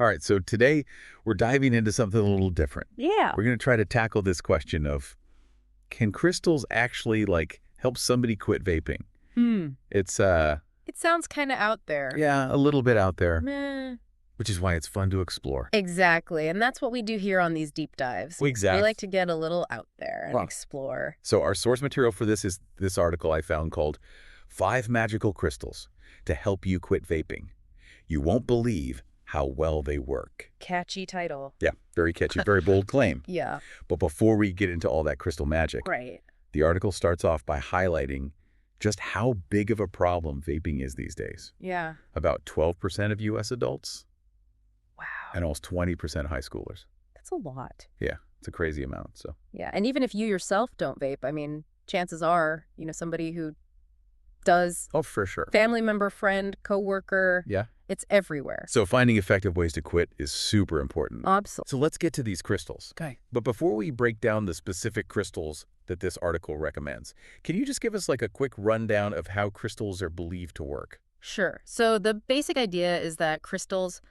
All right, so today we're diving into something a little different. Yeah. We're going to try to tackle this question of, can crystals actually, help somebody quit vaping? It's, It sounds kind of out there. yeah, a little bit out there, Meh. which is why it's fun to explore. Exactly. And that's what we do here on these deep dives. Exactly. We like to get a little out there and explore. So our source material for this is this article I found called 5 Magical Crystals to Help You Quit Vaping. You won't believe how well they work. Catchy title. Yeah, very catchy, very bold claim. Yeah. But before we get into all that crystal magic, Right. the article starts off by highlighting just how big of a problem vaping is these days. Yeah. About 12% of U.S. adults Wow. and almost 20% high schoolers. That's a lot. Yeah, it's a crazy amount. So Yeah. And even if you yourself don't vape, I mean, chances are, somebody who does, oh, for sure. family member, friend, coworker, Yeah. it's everywhere. So finding effective ways to quit is super important. Absolutely. So let's get to these crystals. Okay. But before we break down the specific crystals that this article recommends, can you just give us a quick rundown of how crystals are believed to work? Sure. So the basic idea is that crystals,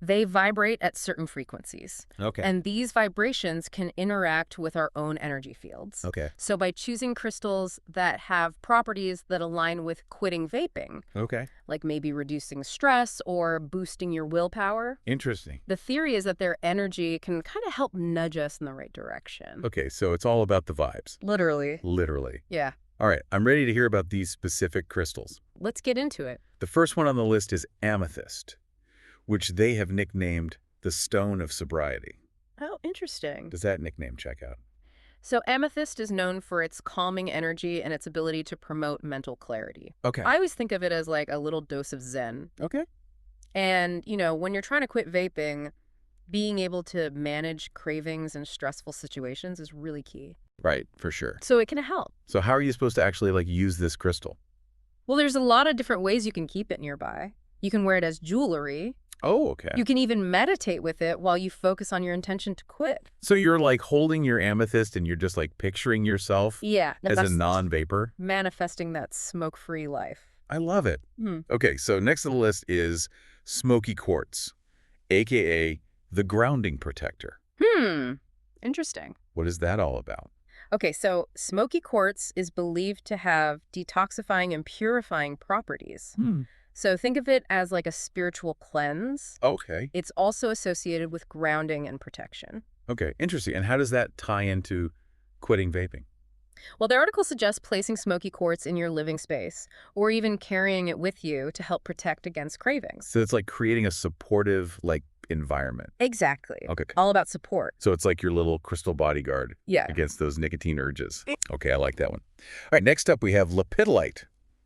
they vibrate at certain frequencies. Okay. And these vibrations can interact with our own energy fields. Okay. So by choosing crystals that have properties that align with quitting vaping, Okay. like maybe reducing stress or boosting your willpower, Interesting. the theory is that their energy can kind of help nudge us in the right direction. Okay, so it's all about the vibes. Literally. Literally. Yeah. All right, I'm ready to hear about these specific crystals. Let's get into it. The first one on the list is Amethyst, which they have nicknamed the Stone of Sobriety. Oh, interesting. Does that nickname check out? So amethyst is known for its calming energy and its ability to promote mental clarity. Okay. I always think of it as like a little dose of zen. Okay. And, when you're trying to quit vaping, being able to manage cravings in stressful situations is really key. Right, for sure. So it can help. So how are you supposed to actually use this crystal? Well, there's a lot of different ways you can keep it nearby. You can wear it as jewelry. Oh, okay. You can even meditate with it while you focus on your intention to quit. So you're holding your amethyst and you're just picturing yourself Yeah. as a that's non-vapor? manifesting that smoke-free life. I love it. Hmm. Okay, so next on the list is Smoky Quartz, a.k.a. the grounding protector. Interesting. What is that all about? Okay, so smoky quartz is believed to have detoxifying and purifying properties. So think of it as like a spiritual cleanse. Okay. It's also associated with grounding and protection. Okay, interesting. And how does that tie into quitting vaping? Well, the article suggests placing smoky quartz in your living space or even carrying it with you to help protect against cravings. So it's creating a supportive, environment. Exactly. Okay. All about support. So it's your little crystal bodyguard Yeah. against those nicotine urges. Okay, I like that one. All right, next up we have Lepidolite,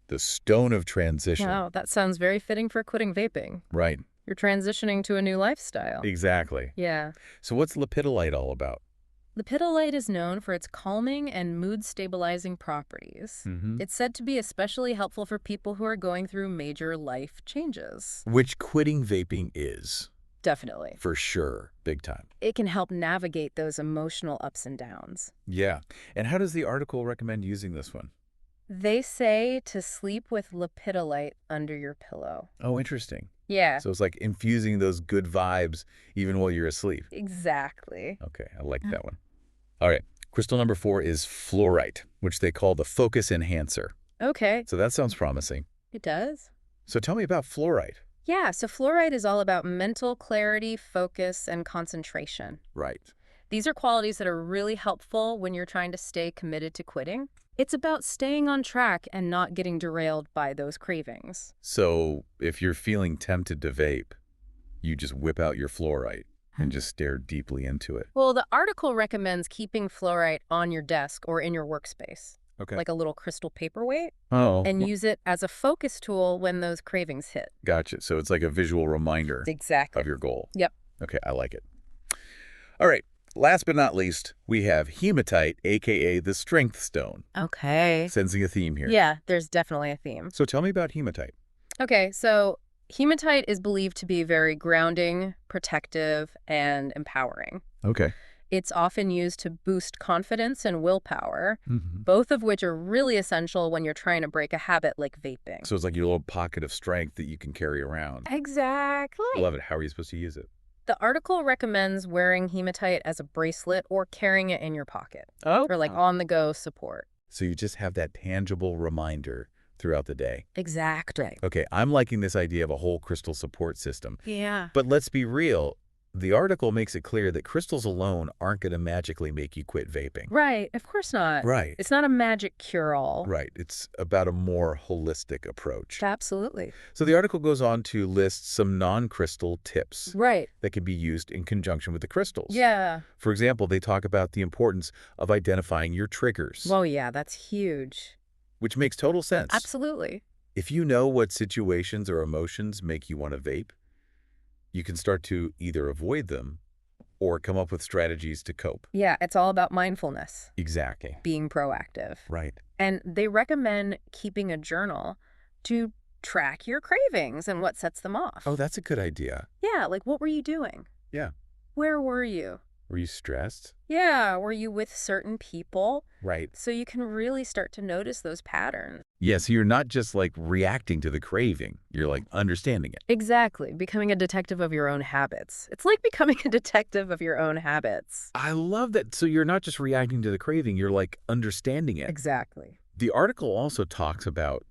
the Stone of Transition. Wow, that sounds very fitting for quitting vaping. Right. You're transitioning to a new lifestyle. Exactly. Yeah. So what's Lepidolite all about? Lepidolite is known for its calming and mood-stabilizing properties. It's said to be especially helpful for people who are going through major life changes. Which quitting vaping is. Definitely. For sure. Big time. It can help navigate those emotional ups and downs. Yeah. And how does the article recommend using this one? They say to sleep with lepidolite under your pillow. Oh, interesting. Yeah. So it's infusing those good vibes even while you're asleep. Exactly. Okay, I like that one. All right. Crystal number 4 is fluorite, which they call the focus enhancer. Okay. So that sounds promising. It does? So tell me about fluorite. Yeah, so fluorite is all about mental clarity, focus, and concentration. Right. These are qualities that are really helpful when you're trying to stay committed to quitting. It's about staying on track and not getting derailed by those cravings. So if you're feeling tempted to vape, you just whip out your fluorite and just stare deeply into it. Well, the article recommends keeping fluorite on your desk or in your workspace, Okay. like a little crystal paperweight, Oh. and use it as a focus tool when those cravings hit. Gotcha. So it's like a visual reminder Exactly. of your goal. Yep. Okay, I like it. All right. Last but not least, we have hematite, a.k.a. the strength stone. Okay. Sensing a theme here. Yeah, there's definitely a theme. So tell me about hematite. Okay, so hematite is believed to be very grounding, protective, and empowering. Okay. It's often used to boost confidence and willpower, Mm-hmm. both of which are really essential when you're trying to break a habit like vaping. So it's like your little pocket of strength that you can carry around. Exactly. I love it. How are you supposed to use it? The article recommends wearing hematite as a bracelet or carrying it in your pocket Oh. for like on-the-go support. So you just have that tangible reminder throughout the day. Exactly. Okay, I'm liking this idea of a whole crystal support system. Yeah. But let's be real. The article makes it clear that crystals alone aren't going to magically make you quit vaping. Right. Of course not. Right. It's not a magic cure-all. Right. It's about a more holistic approach. Absolutely. So the article goes on to list some non-crystal tips Right. that can be used in conjunction with the crystals. Yeah. For example, they talk about the importance of identifying your triggers, Well, yeah, that's huge. which makes total sense. Absolutely. If you know what situations or emotions make you want to vape, you can start to either avoid them or come up with strategies to cope. Yeah, it's all about mindfulness, Exactly. being proactive. Right. And they recommend keeping a journal to track your cravings and what sets them off. Oh, that's a good idea. Yeah, like what were you doing? Yeah. Where were you? Were you stressed? Yeah, were you with certain people? Right. So you can really start to notice those patterns. Yeah, so you're not just like reacting to the craving, you're like understanding it. Exactly, becoming a detective of your own habits. It's like becoming a detective of your own habits. I love that. So you're not just reacting to the craving, you're like understanding it. Exactly. The article also talks about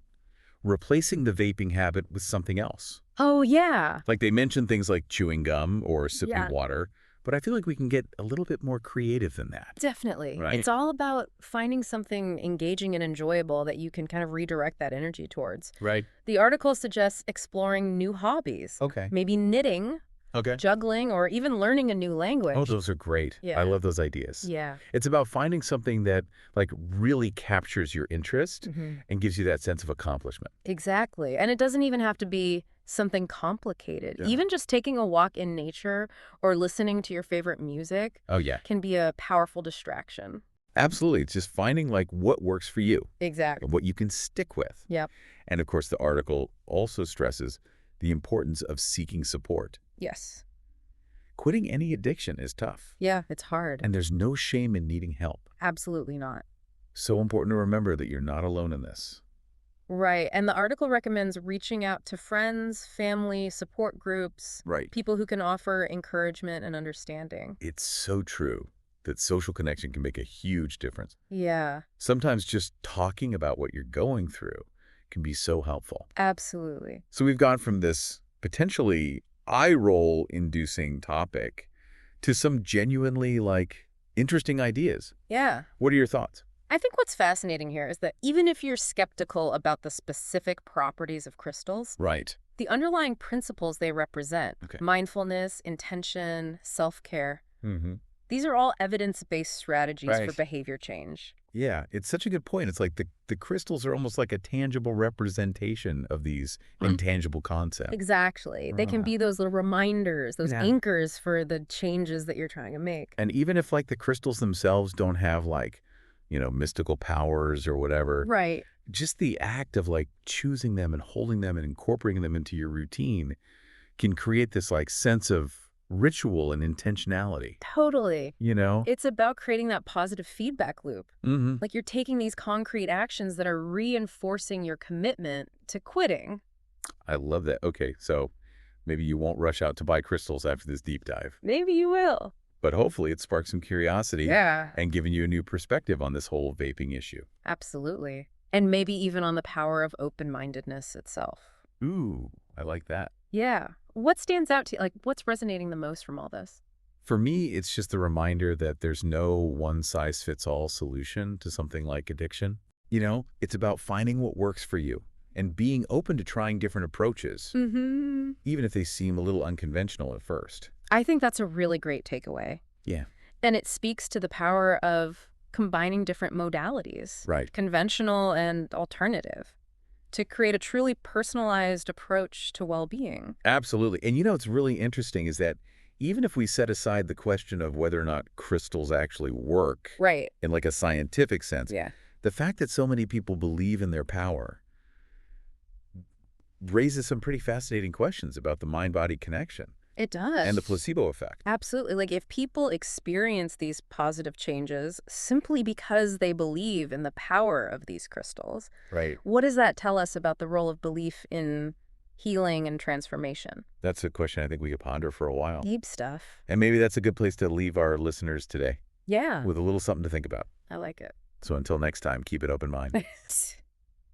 replacing the vaping habit with something else. Oh, yeah. Like they mention things like chewing gum or sipping Yeah. water, but I feel like we can get a little bit more creative than that. Definitely. Right. It's all about finding something engaging and enjoyable that you can kind of redirect that energy towards. Right. The article suggests exploring new hobbies. Okay. Maybe knitting, Okay. juggling, or even learning a new language. Oh, those are great. Yeah. I love those ideas. Yeah. It's about finding something that like really captures your interest Mhm. and gives you that sense of accomplishment. Exactly. And it doesn't even have to be something complicated. Yeah. Even just taking a walk in nature or listening to your favorite music Oh, yeah. can be a powerful distraction. Absolutely. It's just finding like what works for you Exactly. and what you can stick with. Yep. And of course, the article also stresses the importance of seeking support. Yes. Quitting any addiction is tough, Yeah, it's hard. and there's no shame in needing help. Absolutely not. So important to remember that you're not alone in this. Right. And the article recommends reaching out to friends, family, support groups, Right. people who can offer encouragement and understanding. It's so true that social connection can make a huge difference. Yeah, Sometimes just talking about what you're going through can be so helpful. absolutely. So we've gone from this potentially eye-roll inducing topic to some genuinely like interesting ideas. Yeah. What are your thoughts? I think what's fascinating here is that even if you're skeptical about the specific properties of crystals, Right. the underlying principles they represent, Okay. mindfulness, intention, self-care, Mm-hmm. these are all evidence-based strategies for Right. behavior change. Yeah, it's such a good point. It's like the crystals are almost like a tangible representation of these intangible concepts. Exactly. They can be those little reminders, those Yeah. anchors for the changes that you're trying to make. And even if like the crystals themselves don't have like, mystical powers or whatever, Right. just the act of like choosing them and holding them and incorporating them into your routine can create this like sense of ritual and intentionality, Totally. It's about creating that positive feedback loop. Mm-hmm. Like you're taking these concrete actions that are reinforcing your commitment to quitting. I love that. Okay, so maybe you won't rush out to buy crystals after this deep dive, Maybe you will. but hopefully it sparked some curiosity Yeah. and given you a new perspective on this whole vaping issue. Absolutely. And maybe even on the power of open-mindedness itself. Ooh, I like that. Yeah. What stands out to you? Like, what's resonating the most from all this? For me, it's just the reminder that there's no one-size-fits-all solution to something like addiction. It's about finding what works for you and being open to trying different approaches, Mm-hmm. even if they seem a little unconventional at first. I think that's a really great takeaway. Yeah. And it speaks to the power of combining different modalities, Right. conventional and alternative, to create a truly personalized approach to well-being. Absolutely. And what's really interesting is that even if we set aside the question of whether or not crystals actually work Right. in like a scientific sense, Yeah. the fact that so many people believe in their power raises some pretty fascinating questions about the mind-body connection. It does. and the placebo effect. Absolutely. Like if people experience these positive changes simply because they believe in the power of these crystals, Right. what does that tell us about the role of belief in healing and transformation? That's a question I think we could ponder for a while. Deep stuff. And maybe that's a good place to leave our listeners today Yeah, with a little something to think about. I like it. So until next time, keep an open mind.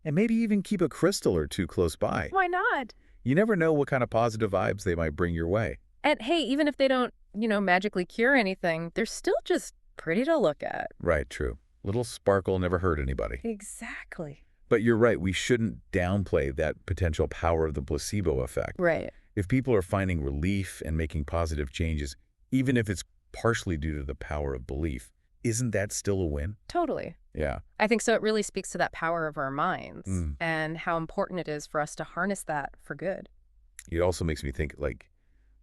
And maybe even keep a crystal or two close by. Why not? You never know what kind of positive vibes they might bring your way. And hey, even if they don't, magically cure anything, they're still just pretty to look at. Right, true. Little sparkle never hurt anybody. Exactly. But you're right, we shouldn't downplay that potential power of the placebo effect. Right. If people are finding relief and making positive changes, even if it's partially due to the power of belief, isn't that still a win? Totally. Yeah. I think so. It really speaks to that power of our minds Mm. and how important it is for us to harness that for good. It also makes me think,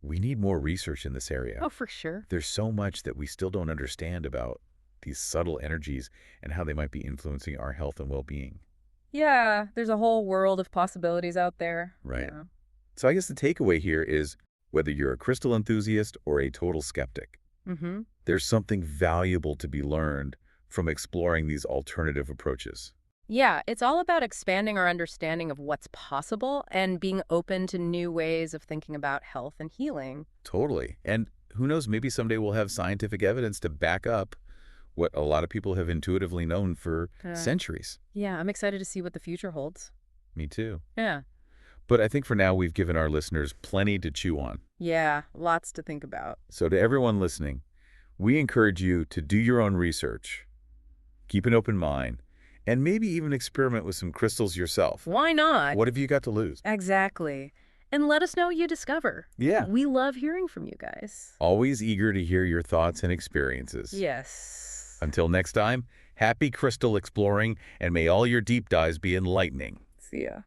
we need more research in this area. Oh, for sure. There's so much that we still don't understand about these subtle energies and how they might be influencing our health and well-being. Yeah, there's a whole world of possibilities out there. Right. Yeah. So I guess the takeaway here is whether you're a crystal enthusiast or a total skeptic, Mm-hmm. there's something valuable to be learned from exploring these alternative approaches. Yeah, it's all about expanding our understanding of what's possible and being open to new ways of thinking about health and healing. Totally. And who knows, maybe someday we'll have scientific evidence to back up what a lot of people have intuitively known for centuries. Yeah, I'm excited to see what the future holds. Me too. Yeah. But I think for now we've given our listeners plenty to chew on. Yeah, lots to think about. So to everyone listening, we encourage you to do your own research, keep an open mind, and maybe even experiment with some crystals yourself. Why not? What have you got to lose? Exactly. And let us know what you discover. Yeah. We love hearing from you guys. Always eager to hear your thoughts and experiences. Yes. Until next time, happy crystal exploring, and may all your deep dives be enlightening. See ya.